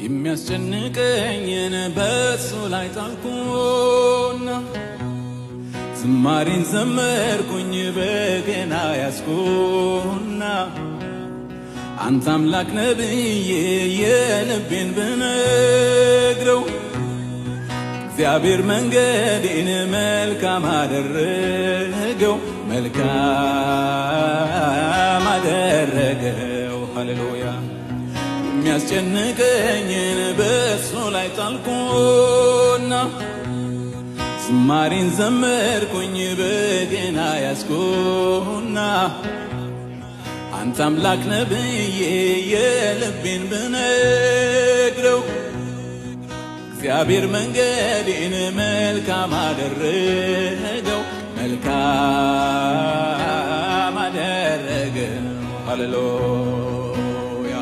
የሚያስጨንቀኝን በሱ ላይ ጣልኩና ዝማሬን ዘመርኩኝ በገና ያስኩና አንተ አምላክ ነብዬ የልቤን ብነግረው እግዚአብሔር መንገዴን መልካም አደረገው መልካም አደረገው ሃሌሉያ የሚያስጨንቀኝን በሱ ላይ ጣልኩና ዝማሬን ዘመርኩኝ በገና ያስኩና አንተ አምላክ ነብዬ የልቤን ብነግረው እግዚአብሔር መንገዴን መልካም አደረገው መልካም አደረገው ሃሌሉያ